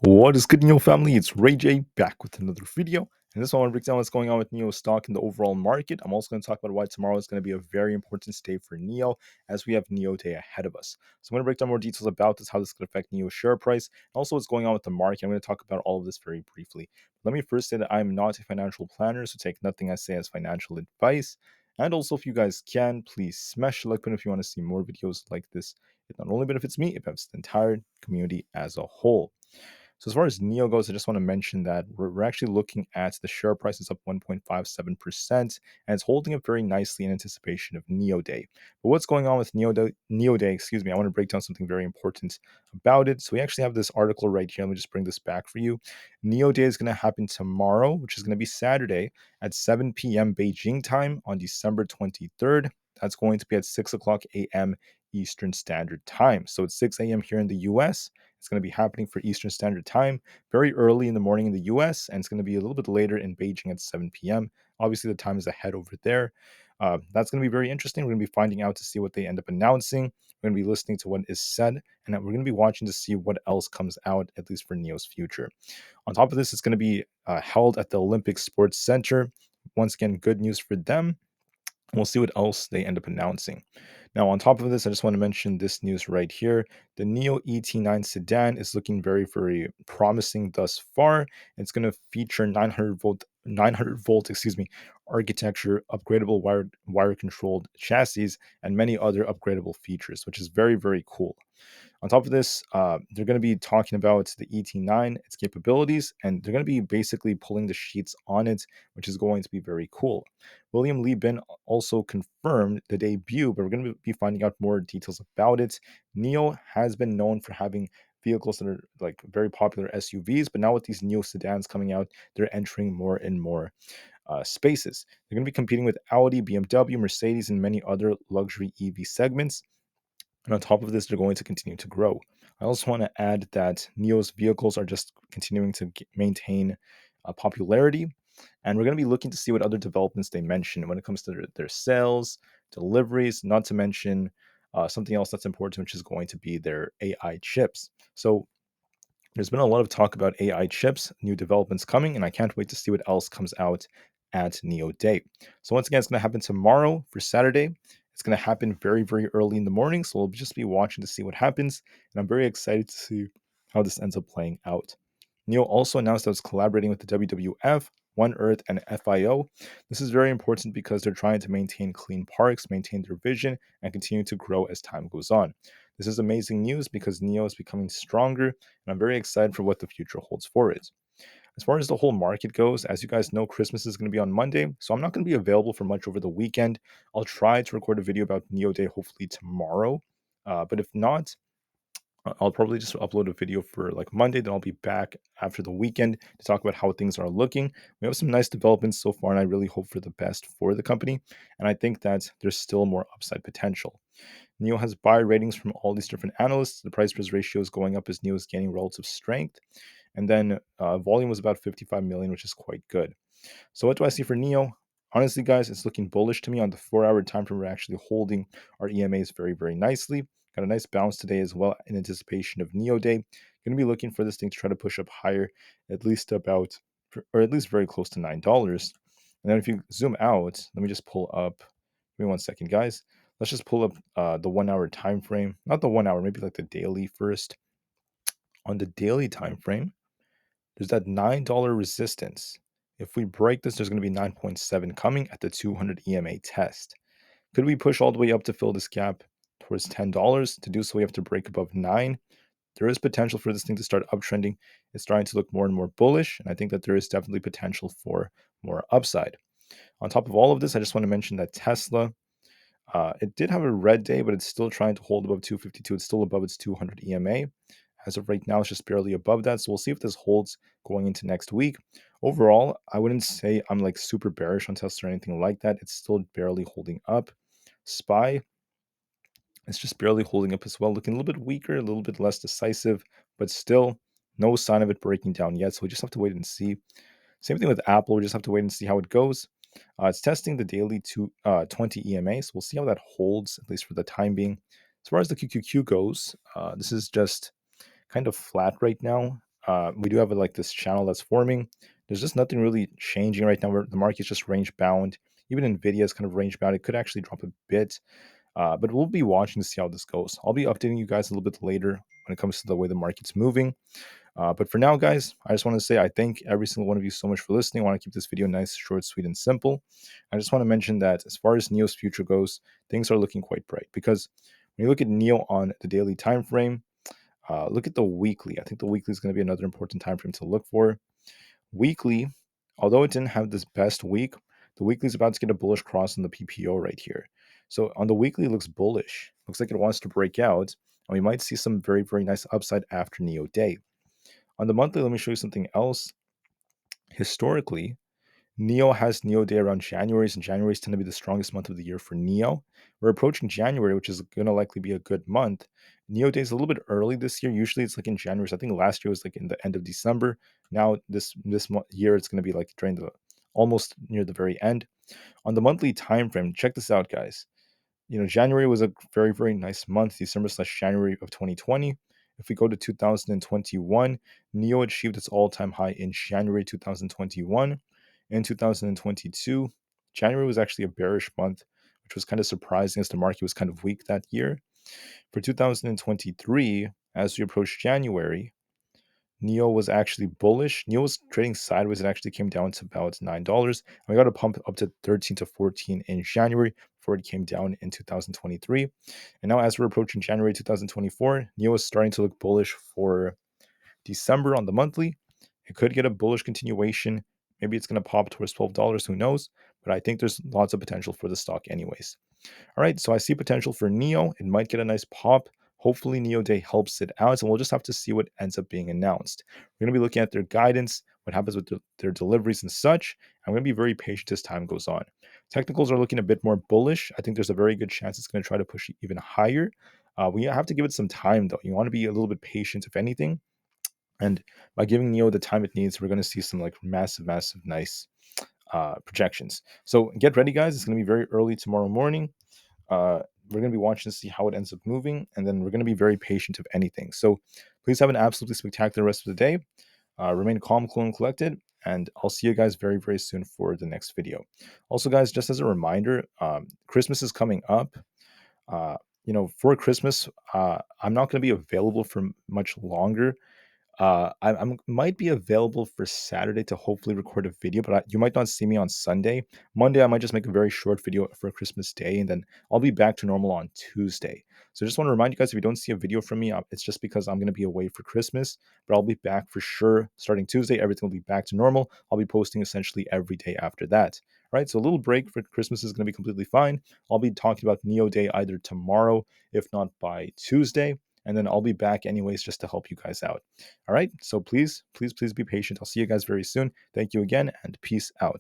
What is good, NIO family? It's Rey-Jay back with another video. And this one, I want to break down what's going on with NIO stock in the overall market. I'm also going to talk about why tomorrow is going to be a very important day for NIO as we have NIO Day ahead of us. So I'm going to break down more details about this, how this could affect NIO's share price, and also what's going on with the market. I'm going to talk about all of this very briefly. Let me first say that I'm not a financial planner, so take nothing I say as financial advice. And also, if you guys can, please smash the like button if you want to see more videos like this. It not only benefits me, it benefits the entire community as a whole. So as far as NEO goes, I just want to mention that we're actually looking at the share price is up 1.57%, and it's holding up very nicely in anticipation of NEO Day. But what's going on with NEO Day, excuse me, I want to break down something very important about it. So we actually have this article right here. Let me just bring this back for you. NEO Day is going to happen tomorrow, which is going to be Saturday at 7 p.m. Beijing time on December 23rd. That's going to be at 6 o'clock a.m. Eastern Standard Time. So it's 6 a.m. here in the US. It's going to be happening for Eastern Standard Time very early in the morning in the US, and it's going to be a little bit later in Beijing at 7 p.m. Obviously, the time is ahead over there. That's going to be very interesting. We're going to be finding out to see what they end up announcing. We're going to be listening to what is said, and we're going to be watching to see what else comes out, at least for NEO's future. On top of this, it's going to be held at the Olympic Sports Center. Once again, good news for them. We'll see what else they end up announcing. Now, on top of this, I just want to mention this news right here. The NIO ET9 sedan is looking very, very promising thus far. It's going to feature 900 volt, architecture, upgradable wire controlled chassis, and many other upgradable features, which is very, very cool. On top of this, they're going to be talking about the ET9, its capabilities, and they're going to be basically pulling the sheets on it, which is going to be very cool. William Lee Bin also confirmed the debut, but we're going to be finding out more details about it. NIO has been known for having vehicles that are like very popular SUVs, but now with these NIO sedans coming out, they're entering more and more spaces. They're going to be competing with Audi, BMW, Mercedes, and many other luxury EV segments. And on top of this, they're going to continue to grow. I also want to add that NIO's vehicles are just continuing to maintain popularity. And we're going to be looking to see what other developments they mention when it comes to their sales, deliveries, not to mention something else that's important, which is going to be their AI chips. So there's been a lot of talk about AI chips, new developments coming, and I can't wait to see what else comes out at NEO Day. So once again, it's going to happen tomorrow for Saturday. It's going to happen very, very early in the morning, so we'll just be watching to see what happens, and I'm very excited to see how this ends up playing out. NEO also announced that it's collaborating with the WWF, One Earth, and FIO. This is very important because they're trying to maintain clean parks, maintain their vision, and continue to grow as time goes on. This is amazing news because NEO is becoming stronger, and I'm very excited for what the future holds for it. As far as the whole market goes, as you guys know, Christmas is going to be on Monday, so I'm not going to be available for much over the weekend. I'll try to record a video about NEO Day hopefully tomorrow, but if not, I'll probably just upload a video for like Monday. Then I'll be back after the weekend to talk about how things are looking. We have some nice developments so far, and I really hope for the best for the company. And I think that there's still more upside potential. NEO has buy ratings from all these different analysts. The price price ratio is going up as NEO is gaining relative strength. And then volume was about 55 million, which is quite good. So what do I see for NEO? Honestly, guys, it's looking bullish to me on the 4-hour time frame. We're actually holding our EMAs very, very nicely. Got a nice bounce today as well in anticipation of NEO Day. Going to be looking for this thing to try to push up higher, at least about, or at least very close to $9. And then if you zoom out, let me just pull up. Give me 1 second, guys. Let's just pull up the 1-hour time frame. Not the 1 hour, maybe like the daily first. On the daily time frame, there's that $9 resistance. If we break this, there's going to be 9.7 coming at the 200 EMA test. Could we push all the way up to fill this gap towards $10? To do so, we have to break above 9. There is potential for this thing to start uptrending. It's starting to look more and more bullish, and I think that there is definitely potential for more upside. On top of all of this, I just want to mention that Tesla, it did have a red day, but it's still trying to hold above 252. It's still above its 200 EMA. As of right now, it's just barely above that. So we'll see if this holds going into next week. Overall, I wouldn't say I'm like super bearish on Tesla or anything like that. It's still barely holding up. SPY, it's just barely holding up as well, looking a little bit weaker, a little bit less decisive, but still no sign of it breaking down yet. So we just have to wait and see. Same thing with Apple. We just have to wait and see how it goes. It's testing the daily 20 EMA, so we'll see how that holds, at least for the time being. As far as the QQQ goes, this is just kind of flat right now. We do have like this channel that's forming. There's just nothing really changing right now. Where the market's just range bound. Even Nvidia is kind of range bound. It could actually drop a bit, but we'll be watching to see how this goes. I'll be updating you guys a little bit later when it comes to the way the market's moving. But for now, guys, I just want to say I thank every single one of you so much for listening. I want to keep this video nice, short, sweet, and simple. I just want to mention that as far as NIO's future goes, things are looking quite bright because when you look at NIO on the daily time frame, look at the weekly. I think the weekly is going to be another important time frame to look for. Weekly, although it didn't have this best week, the weekly is about to get a bullish cross on the PPO right here. So on the weekly, it looks bullish. Looks like it wants to break out, and we might see some very, very nice upside after NIO day. On the monthly, let me show you something else. Historically, NIO has NIO day around January's, and January's tend to be the strongest month of the year for NIO. We're approaching January, which is going to likely be a good month. NIO day is a little bit early this year. Usually it's like in January. So I think last year was like in the end of December. Now this year it's going to be like during the almost near the very end. On the monthly time frame, check this out, guys. January was a very, very nice month, December/January of 2020. If we go to 2021, NIO achieved its all-time high in January 2021. In 2022, January was actually a bearish month, which was kind of surprising as the market was kind of weak that year. For 2023, as we approach January, NIO was actually bullish. NIO was trading sideways. It actually came down to about $9. And we got a pump up to 13 to 14 in January before it came down in 2023. And now, as we're approaching January 2024, NIO is starting to look bullish for December on the monthly. It could get a bullish continuation. Maybe it's going to pop towards $12. Who knows? But I think there's lots of potential for the stock, anyways. All right, so I see potential for NIO. It might get a nice pop. Hopefully, NIO Day helps it out, and we'll just have to see what ends up being announced. We're going to be looking at their guidance, what happens with their deliveries and such. I'm going to be very patient as time goes on. Technicals are looking a bit more bullish. I think there's a very good chance it's going to try to push even higher. We have to give it some time, though. You want to be a little bit patient, if anything. And by giving NIO the time it needs, we're going to see some like massive, massive, nice projections. So get ready, guys. It's going to be very early tomorrow morning. We're going to be watching to see how it ends up moving, and then we're going to be very patient, if anything. So please have an absolutely spectacular rest of the day. Remain calm, cool, and collected, and I'll see you guys very, very soon for the next video. Also, guys, just as a reminder, Christmas is coming up. For Christmas, I'm not going to be available for much longer. I might be available for Saturday to hopefully record a video, but you might not see me on Sunday. Monday, I might just make a very short video for Christmas Day, and then I'll be back to normal on Tuesday. So I just want to remind you guys, if you don't see a video from me, it's just because I'm going to be away for Christmas, but I'll be back for sure starting Tuesday. Everything will be back to normal. I'll be posting essentially every day after that. All right, so a little break for Christmas is going to be completely fine. I'll be talking about NIO Day either tomorrow, if not by Tuesday, and then I'll be back anyways just to help you guys out. All right, so please, please, please be patient. I'll see you guys very soon. Thank you again, and peace out.